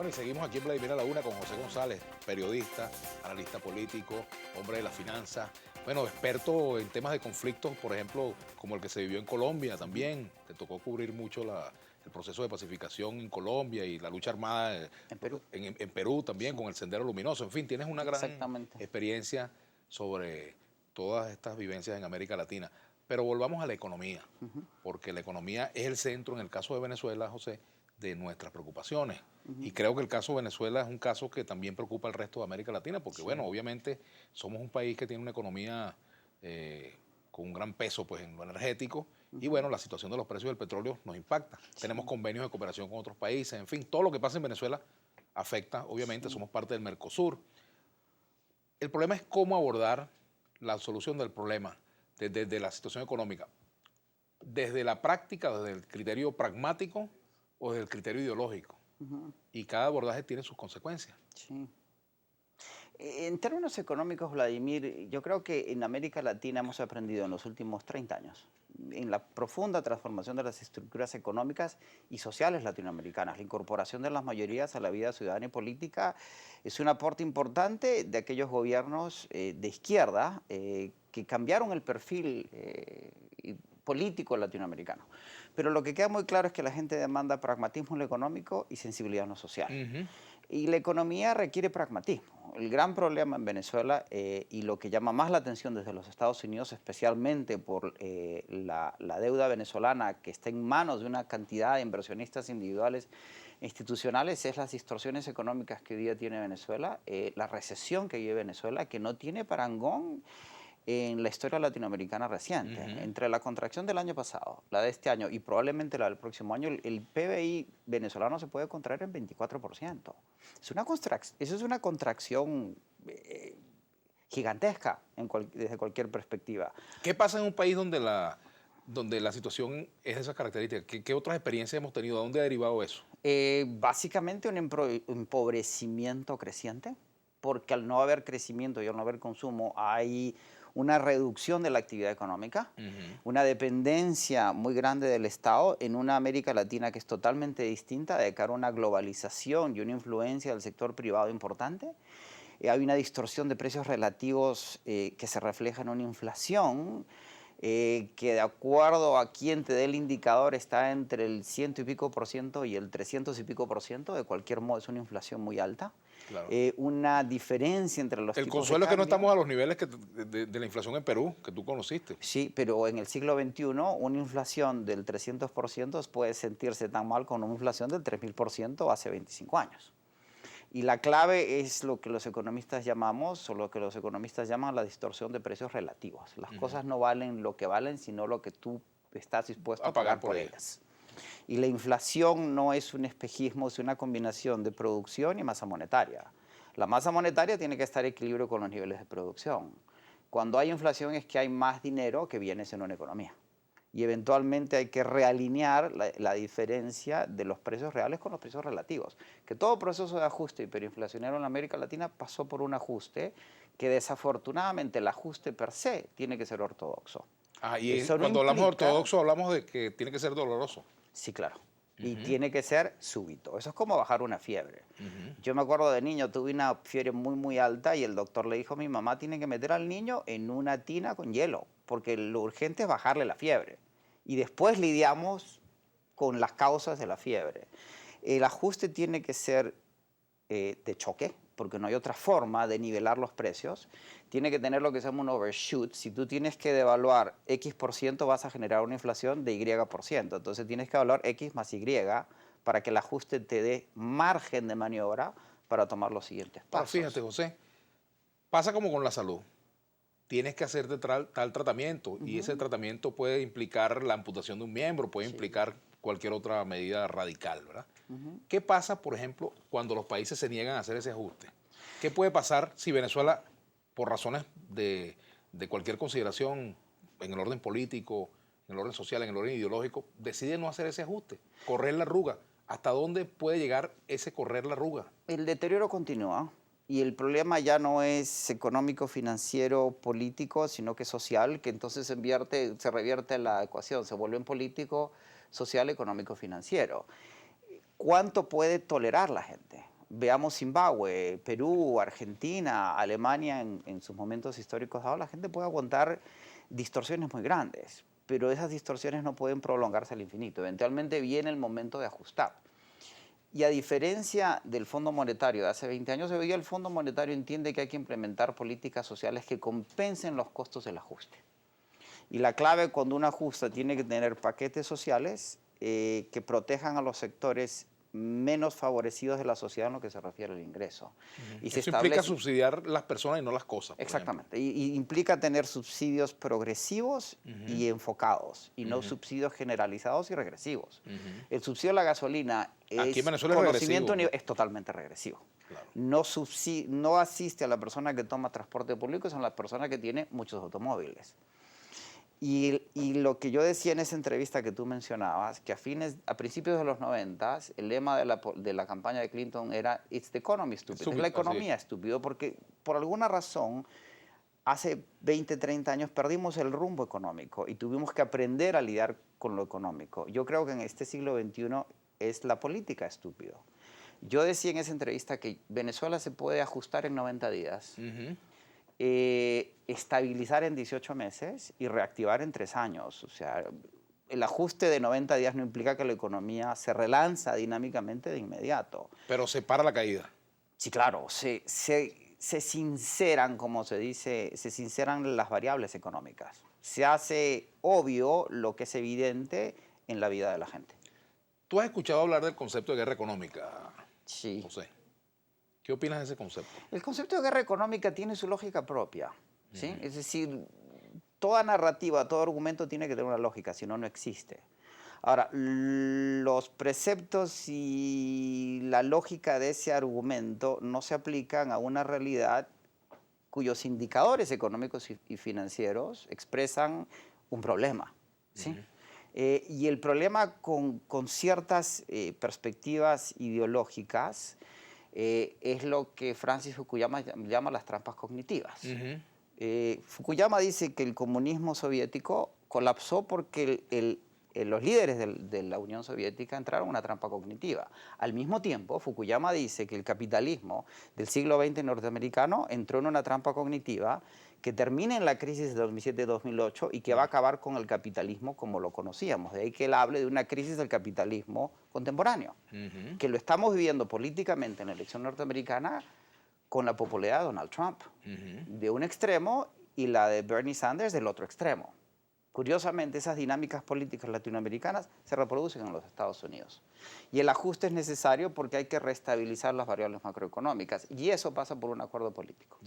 Bueno, y seguimos aquí en Vladimir a la Una con José González, periodista, analista político, hombre de la finanza, bueno, experto en temas de conflictos, por ejemplo, como el que se vivió en Colombia también. Te tocó cubrir mucho el proceso de pacificación en Colombia y la lucha armada En Perú. en Perú también, Sí. con el Sendero Luminoso. En fin, tienes una gran Exactamente. experiencia sobre todas estas vivencias en América Latina. Pero volvamos a la economía, porque la economía es el centro, en el caso de Venezuela, José, de nuestras preocupaciones. Y creo que el caso de Venezuela es un caso que también preocupa al resto de América Latina, porque Sí. bueno, obviamente somos un país que tiene una economía con un gran peso pues, en lo energético, y bueno, la situación de los precios del petróleo nos impacta. Sí. Tenemos convenios de cooperación con otros países, en fin, todo lo que pasa en Venezuela afecta, obviamente, Sí. somos parte del Mercosur. El problema es cómo abordar la solución del problema desde la situación económica, desde la práctica, desde el criterio pragmático o desde el criterio ideológico. Y cada abordaje tiene sus consecuencias. Sí. En términos económicos, Vladimir, yo creo que en América Latina hemos aprendido en los últimos 30 años, en la profunda transformación de las estructuras económicas y sociales latinoamericanas. La incorporación de las mayorías a la vida ciudadana y política es un aporte importante de aquellos gobiernos de izquierda que cambiaron el perfil político latinoamericano. Pero lo que queda muy claro es que la gente demanda pragmatismo en lo económico y sensibilidad en lo social. Y la economía requiere pragmatismo. El gran problema en Venezuela y lo que llama más la atención desde los Estados Unidos, especialmente por la deuda venezolana que está en manos de una cantidad de inversionistas individuales e institucionales, es las distorsiones económicas que hoy día tiene Venezuela, la recesión que vive Venezuela, que no tiene parangón en la historia latinoamericana reciente. Entre la contracción del año pasado, la de este año y probablemente la del próximo año, el PBI venezolano se puede contraer en 24%. Eso es una contracción gigantesca desde cualquier perspectiva. ¿Qué pasa en un país donde la situación es de esas características? ¿Qué otras experiencias hemos tenido? ¿De dónde ha derivado eso? Básicamente un empobrecimiento creciente, porque al no haber crecimiento y al no haber consumo hay una reducción de la actividad económica, una dependencia muy grande del Estado en una América Latina que es totalmente distinta, de cara a una globalización y una influencia del sector privado importante. Hay una distorsión de precios relativos que se refleja en una inflación que de acuerdo a quien te dé el indicador está entre el 100 y pico por ciento y el 300 y pico por ciento. De cualquier modo es una inflación muy alta. Claro. Una diferencia entre los El tipos consuelo de es que no cambio. estamos a los niveles de la inflación en Perú, que tú conociste. Sí, pero en el siglo XXI una inflación del 300% puede sentirse tan mal como una inflación del 3000% hace 25 años. Y la clave es lo que los economistas llamamos, o lo que los economistas llaman la distorsión de precios relativos. Las cosas no valen lo que valen, sino lo que tú estás dispuesto a pagar por ellas. Y la inflación no es un espejismo, es una combinación de producción y masa monetaria. La masa monetaria tiene que estar en equilibrio con los niveles de producción. Cuando hay inflación es que hay más dinero que viene en una economía. Y eventualmente hay que realinear la diferencia de los precios reales con los precios relativos. Que todo proceso de ajuste hiperinflacionario en América Latina pasó por un ajuste que desafortunadamente el ajuste per se tiene que ser ortodoxo. Y Eso no cuando hablamos de implica... ortodoxo hablamos de que tiene que ser doloroso. Sí, claro. Y tiene que ser súbito. Eso es como bajar una fiebre. Yo me acuerdo de niño, tuve una fiebre muy, muy alta y el doctor le dijo a mi mamá, tiene que meter al niño en una tina con hielo, porque lo urgente es bajarle la fiebre. Y después lidiamos con las causas de la fiebre. El ajuste tiene que ser de choque, porque no hay otra forma de nivelar los precios. Tiene que tener lo que se llama un overshoot. Si tú tienes que devaluar X%, vas a generar una inflación de Y%. Entonces tienes que evaluar X más Y para que el ajuste te dé margen de maniobra para tomar los siguientes pasos. Ahora fíjate, José, pasa como con la salud. Tienes que hacerte tal tratamiento y ese tratamiento puede implicar la amputación de un miembro, puede implicar cualquier otra medida radical, ¿verdad? ¿Qué pasa, por ejemplo, cuando los países se niegan a hacer ese ajuste? ¿Qué puede pasar si Venezuela, por razones de cualquier consideración en el orden político, en el orden social, en el orden ideológico, decide no hacer ese ajuste, correr la arruga? ¿Hasta dónde puede llegar ese correr la arruga? El deterioro continúa. Y el problema ya no es económico, financiero, político, sino que social, que entonces se revierte la ecuación, se vuelve en político, social, económico, financiero. ¿Cuánto puede tolerar la gente? Veamos Zimbabue, Perú, Argentina, Alemania en sus momentos históricos dados, la gente puede aguantar distorsiones muy grandes, pero esas distorsiones no pueden prolongarse al infinito. Eventualmente viene el momento de ajustar. Y a diferencia del Fondo Monetario de hace 20 años, hoy día el Fondo Monetario entiende que hay que implementar políticas sociales que compensen los costos del ajuste. Y la clave cuando uno ajusta tiene que tener paquetes sociales que protejan a los sectores menos favorecidos de la sociedad en lo que se refiere al ingreso. Y Eso implica subsidiar las personas y no las cosas. Exactamente. Y implica tener subsidios progresivos y enfocados, y no subsidios generalizados y regresivos. El subsidio a la gasolina Aquí es en Venezuela es regresivo. es totalmente regresivo. Claro. No asiste a la persona que toma transporte público, son las personas que tienen muchos automóviles. Y lo que yo decía en esa entrevista que tú mencionabas, que a principios de los 90, el lema de la campaña de Clinton era "It's the economy, stupid". Es la economía, estúpido, porque por alguna razón, hace 20, 30 años perdimos el rumbo económico y tuvimos que aprender a lidiar con lo económico. Yo creo que en este siglo XXI es la política estúpido. Yo decía en esa entrevista que Venezuela se puede ajustar en 90 días. Estabilizar en 18 meses y reactivar en 3 años. O sea, el ajuste de 90 días no implica que la economía se relanza dinámicamente de inmediato. Pero se para la caída. Sí, claro, se sinceran, como se dice, se sinceran las variables económicas. Se hace obvio lo que es evidente en la vida de la gente. ¿Tú has escuchado hablar del concepto de guerra económica, Sí. José? ¿Qué opinas de ese concepto? El concepto de guerra económica tiene su lógica propia, ¿sí? Es decir, toda narrativa, todo argumento tiene que tener una lógica, si no, no existe. Ahora, los preceptos y la lógica de ese argumento no se aplican a una realidad cuyos indicadores económicos y financieros expresan un problema, ¿sí? Y el problema con ciertas perspectivas ideológicas es lo que Francis Fukuyama llama las trampas cognitivas. Fukuyama dice que el comunismo soviético colapsó porque los líderes de la Unión Soviética entraron en una trampa cognitiva. Al mismo tiempo, Fukuyama dice que el capitalismo del siglo XX norteamericano entró en una trampa cognitiva que termina en la crisis de 2007-2008 y que va a acabar con el capitalismo como lo conocíamos. De ahí que él hable de una crisis del capitalismo contemporáneo, que lo estamos viviendo políticamente en la elección norteamericana con la popularidad de Donald Trump, de un extremo, y la de Bernie Sanders del otro extremo. Curiosamente, esas dinámicas políticas latinoamericanas se reproducen en los Estados Unidos. Y el ajuste es necesario porque hay que restabilizar las variables macroeconómicas. Y eso pasa por un acuerdo político.